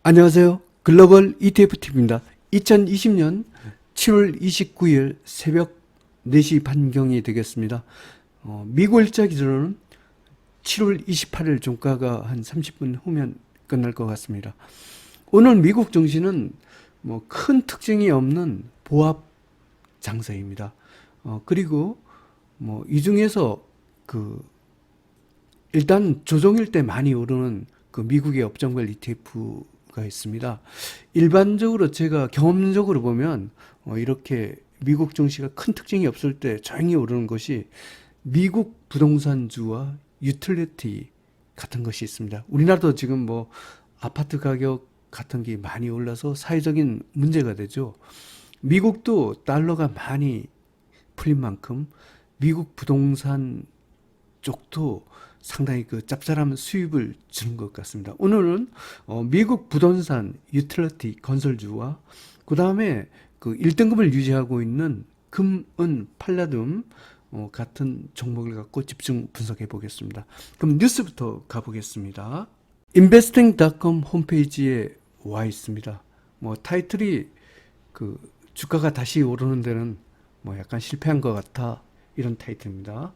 안녕하세요. 글로벌 ETFTV입니다. 2020년 7월 29일 새벽 4시 반경이 되겠습니다. 미국 일자 기준으로는 7월 28일 종가가 한 30분 후면 끝날 것 같습니다. 오늘 미국 증시는 큰 특징이 없는 보합 장세입니다. 그리고 이 중에서 일단 조정일 때 많이 오르는 미국의 업종별 ETF가 있습니다. 일반적으로 제가 경험적으로 보면 이렇게 미국 증시가 큰 특징이 없을 때 조용히 오르는 것이 미국 부동산주와 유틸리티 같은 것이 있습니다. 우리나라도 지금 아파트 가격 같은 게 많이 올라서 사회적인 문제가 되죠. 미국도 달러가 많이 풀린 만큼 미국 부동산 쪽도 상당히 짭짤한 수입을 주는 것 같습니다. 오늘은 미국 부동산, 유틸리티, 건설주와 그 다음에 1등급을 유지하고 있는 금, 은, 팔라듐 같은 종목을 갖고 집중 분석해 보겠습니다. 그럼 뉴스부터 가보겠습니다. investing.com 홈페이지에 와 있습니다. 타이틀이 주가가 다시 오르는 데는 약간 실패한 것 같아, 이런 타이틀입니다.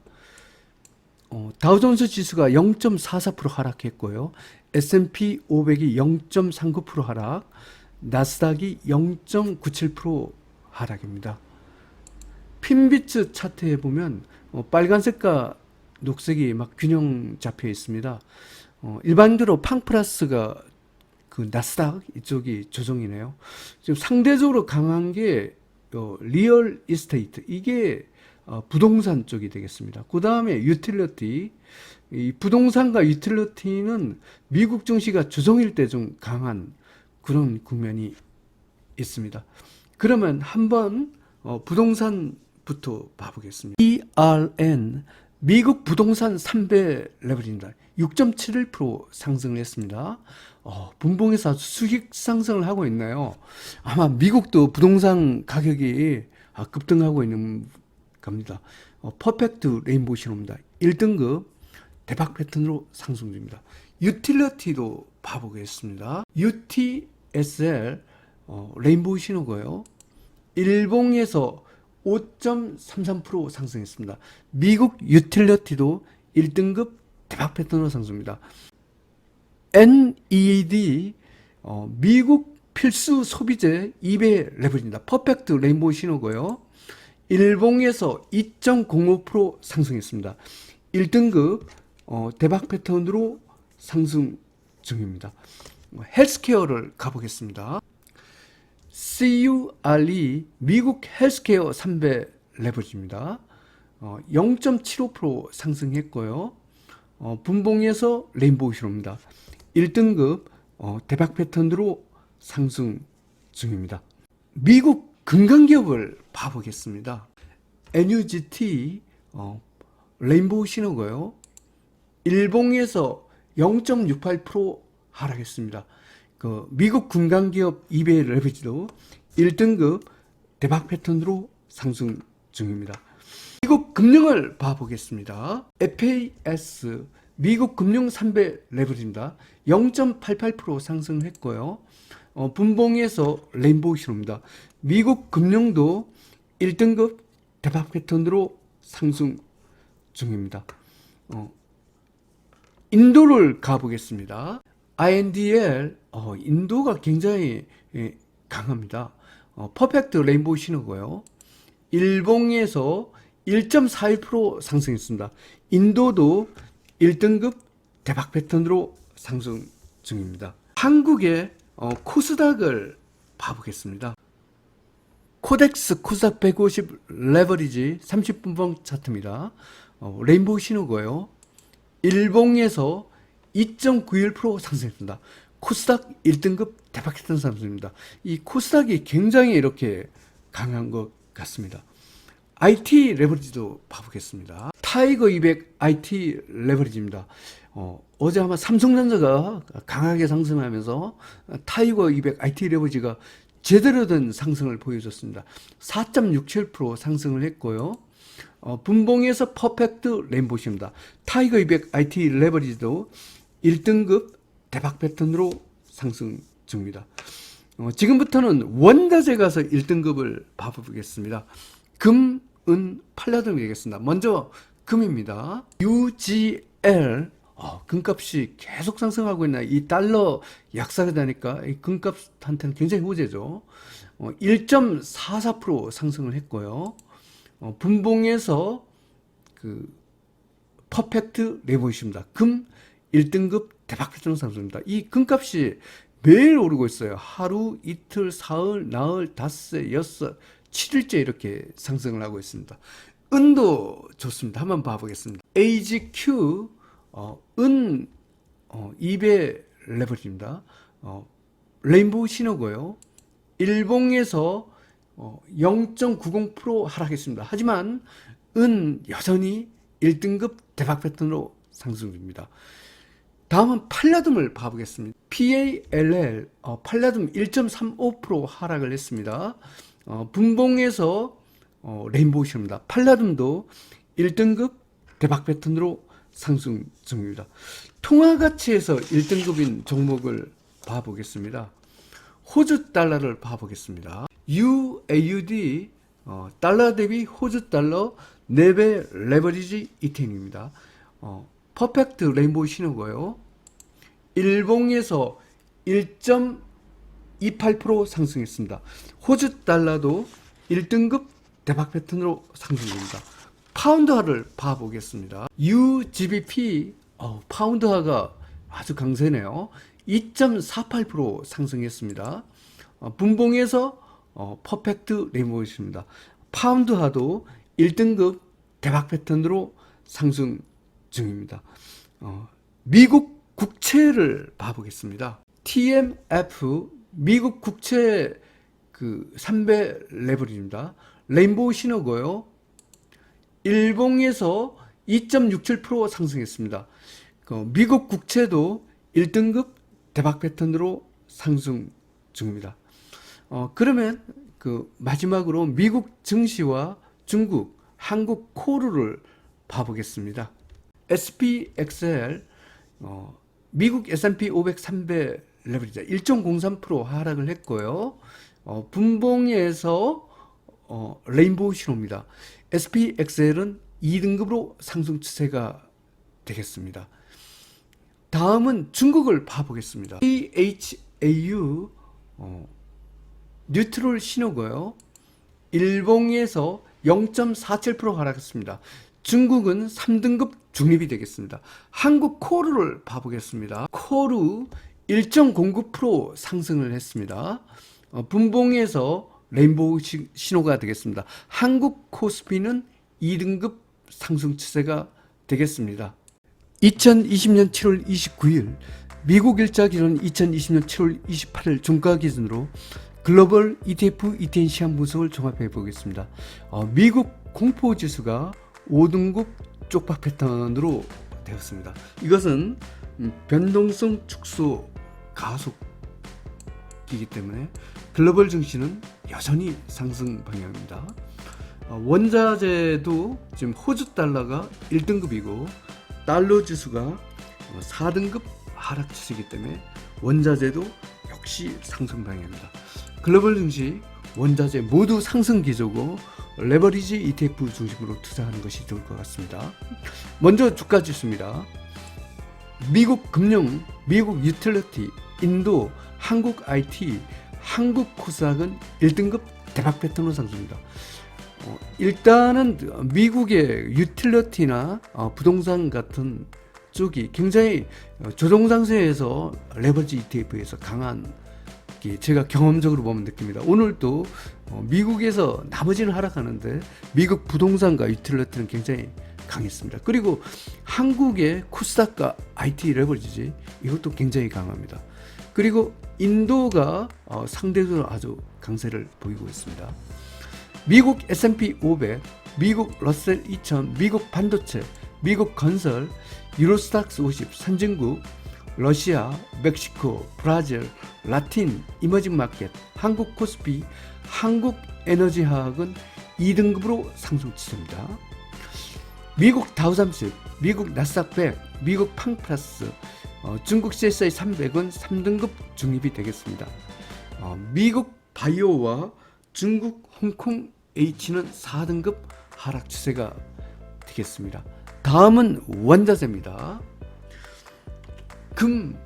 다우존스 지수가 0.44% 하락했고요. S&P 500이 0.39% 하락, 나스닥이 0.97% 하락입니다. 핀비츠 차트에 보면 빨간색과 녹색이 막 균형 잡혀 있습니다. 일반적으로 팡플러스가 나스닥 이쪽이 조정이네요. 지금 상대적으로 강한 게 리얼 이스테이트, 이게 부동산 쪽이 되겠습니다. 그 다음에 유틸리티, 이 부동산과 유틸리티는 미국 증시가 조정일 때 좀 강한 그런 국면이 있습니다. 그러면 한번 부동산부터 봐보겠습니다. ERN, 미국 부동산 3배 레벨입니다. 6.71% 상승을 했습니다. 분봉에서 아주 수익 상승을 하고 있나요? 아마 미국도 부동산 가격이 급등하고 있는 겁니다. 퍼펙트 레인보우 신호입니다. 1등급 대박 패턴으로 상승 중입니다. 유틸리티도 봐보겠습니다. UTSL 레인보우 신호고요. 일봉에서 5.33% 상승했습니다. 미국 유틸리티도 1등급 대박 패턴으로 상승입니다. NED 미국 필수 소비재 2배 레벨입니다. 퍼펙트 레인보우 신호고요. 일봉에서 2.05% 상승했습니다. 1등급 대박 패턴으로 상승 중입니다. 헬스케어를 가보겠습니다. CURE 미국 헬스케어 3배 레버리지입니다. 0.75% 상승했고요. 분봉에서 레인보우 신호입니다. 1등급 대박 패턴으로 상승 중입니다. 미국 금강기업을 봐보겠습니다. NUGT 레인보우 신호고요. 일봉에서 0.68% 하락했습니다. 미국 금강기업 2배 레버리지도 1등급 대박 패턴으로 상승 중입니다. 미국 금융을 봐보겠습니다. FAS 미국 금융 3배 레버리지입니다. 0.88% 상승했고요. 분봉에서 레인보우 신호입니다. 미국 금융도 1등급 대박 패턴으로 상승 중입니다. 인도를 가보겠습니다. INDL 인도가 굉장히 강합니다. 퍼펙트 레인보우 신호고요. 일봉에서 1.41% 상승했습니다. 인도도 1등급 대박 패턴으로 상승 중입니다. 한국의 코스닥을 봐보겠습니다. 코덱스 코스닥 150 레버리지 30분봉 차트입니다. 레인보우 신호고요. 일봉에서 2.91% 상승했습니다. 코스닥 1등급 대박 패턴 상승입니다. 이 코스닥이 굉장히 이렇게 강한 것 같습니다. IT 레버리지도 봐보겠습니다. 타이거 200 IT 레버리지입니다. 어제 아마 삼성전자가 강하게 상승하면서 타이거 200 IT 레버리지가 제대로 된 상승을 보여줬습니다. 4.67% 상승을 했고요. 분봉에서 퍼펙트 레인보우입니다. 타이거 200 IT 레버리지도 1등급 대박 패턴으로 상승 중입니다. 지금부터는 원자재 가서 1등급을 봐보겠습니다. 금, 은, 팔라듐이 되겠습니다. 먼저 금입니다. UGL 금값이 계속 상승하고 있나. 이 달러 약세가 되니까 이 금값한테는 굉장히 호재죠. 1.44% 상승을 했고요. 분봉에서 그 퍼펙트 레보이십니다. 금 1등급 대박 패턴 상승입니다. 이 금값이 매일 오르고 있어요. 하루, 이틀, 사흘, 나흘, 닷새, 엿새, 7일째 이렇게 상승을 하고 있습니다. 은도 좋습니다. 한번 봐보겠습니다. AGQ 은 2배 레버리지입니다. 레인보우 신호고요. 일봉에서 0.90% 하락했습니다. 하지만 은 여전히 1등급 대박 패턴으로 상승 중입니다. 다음은 팔라듐을 봐보겠습니다. PALL 팔라듐 1.35% 하락을 했습니다. 분봉에서 레인보우 신호입니다. 팔라듐도 1등급 대박 패턴으로 상승 중입니다. 통화가치에서 1등급인 종목을 봐보겠습니다. 호주 달러를 봐보겠습니다. UAUD 달러 대비 호주 달러 4배 레버리지 ETN입니다. 퍼펙트 레인보우 신호고요. 일봉에서 1.28% 상승했습니다. 호주 달러도 1등급 대박 패턴으로 상승됩니다. 파운드화를 봐보겠습니다. UGBP 파운드화가 아주 강세네요. 2.48% 상승했습니다. 분봉에서 퍼펙트 레인보우입니다. 파운드화도 1등급 대박 패턴으로 상승 중입니다. 미국 국채를 봐보겠습니다. TMF 미국 국채 그 3배 레버리지입니다. 레인보우 신호고요. 일봉에서 2.67% 상승했습니다. 미국 국채도 1등급 대박 패턴으로 상승 중입니다. 그러면 그 마지막으로 미국 증시와 중국, 한국 코르를 봐보겠습니다. SPXL 미국 S&P 500 3배 레버리지 1.03% 하락을 했고요. 분봉에서 레인보우 신호입니다. SPXL은 2등급으로 상승 추세가 되겠습니다. 다음은 중국을 봐보겠습니다. CHAU 뉴트럴 신호고요. 일봉에서 0.47% 하락했습니다. 중국은 3등급 중립이 되겠습니다. 한국 코르를 봐보겠습니다. 코르 1.09% 상승을 했습니다. 분봉에서 레인보우 신호가 되겠습니다. 한국 코스피는 2등급 상승 추세가 되겠습니다. 2020년 7월 29일 미국 일자 기준 2020년 7월 28일 종가 기준으로 글로벌 ETF ETN 시황 분석을 종합해 보겠습니다. 미국 공포 지수가 5등급 쪽박 패턴으로 되었습니다. 이것은 변동성 축소 가속이기 때문에 글로벌 증시는 여전히 상승 방향입니다. 원자재도 지금 호주 달러가 1등급이고 달러 지수가 4등급 하락 추세이기 때문에 원자재도 역시 상승 방향입니다. 글로벌 증시, 원자재 모두 상승 기조고 레버리지 ETF 중심으로 투자하는 것이 좋을 것 같습니다. 먼저 주가 지수입니다. 미국 금융, 미국 유틸리티, 인도, 한국 IT, 한국 코스닥은 1등급 대박 패턴으로 상승입니다. 일단은 미국의 유틸리티나 부동산 같은 쪽이 굉장히 조정상세에서 레버리지 ETF에서 강한 제가 경험적으로 보면 느낍니다. 오늘도 미국에서 나머지는 하락하는데 미국 부동산과 유틸리티는 굉장히 강했습니다. 그리고 한국의 코스닥과 IT 레버리지 이것도 굉장히 강합니다. 그리고 인도가 상대적으로 아주 강세를 보이고 있습니다. 미국 S&P 500, 미국 러셀 2000, 미국 반도체, 미국 건설, 유로스탁스 50, 선진국, 러시아, 멕시코, 브라질, 라틴, 이머징 마켓, 한국 코스피, 한국 에너지 화학은 2등급으로 상승 추세입니다. 미국 다우30, 미국 나스닥 100, 미국 팡플러스, 중국 CSI 300은 3등급 중립이 되겠습니다. 미국 바이오와 중국 홍콩 H는 4등급 하락 추세가 되겠습니다. 다음은 원자재입니다. 금,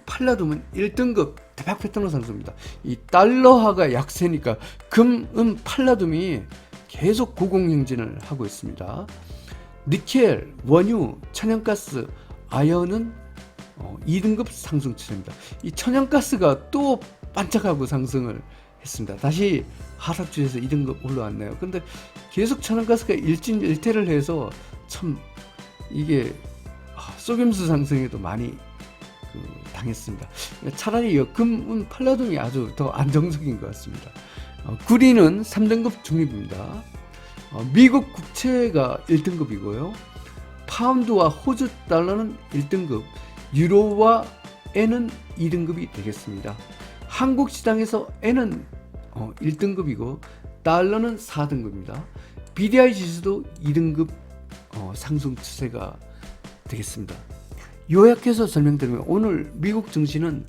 팔라듐은 1등급 대박 패턴으로 상승입니다. 이 달러화가 약세니까 금, 팔라듐이 계속 고공행진을 하고 있습니다. 니켈, 원유, 천연가스, 아연은 2등급 상승 추세입니다. 이 천연가스가 또 반짝하고 상승을 했습니다. 다시 하락 추세에서 2등급 올라왔네요. 근데 계속 천연가스가 일진일퇴를 해서 참 이게 속임수 상승에도 많이 당했습니다. 차라리 금, 팔라듐이 아주 더 안정적인 것 같습니다. 구리는 3등급 중립입니다. 미국 국채가 1등급이고요. 파운드와 호주 달러는 1등급, 유로와 엔은 2등급이 되겠습니다. 한국 시장에서 엔은 1등급이고 달러는 4등급입니다. BDI 지수도 2등급 상승 추세가 되겠습니다. 요약해서 설명드리면 오늘 미국 증시는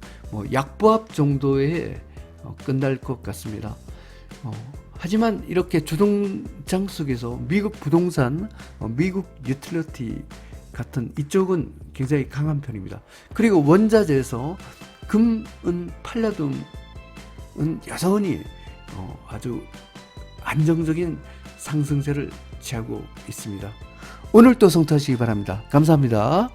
약보합 정도에 끝날 것 같습니다. 하지만 이렇게 주동장 속에서 미국 부동산, 미국 유틸리티 같은 이쪽은 굉장히 강한 편입니다. 그리고 원자재에서 금, 은, 팔라듐은 여전히 아주 안정적인 상승세를 취하고 있습니다. 오늘도 성투하시기 바랍니다. 감사합니다.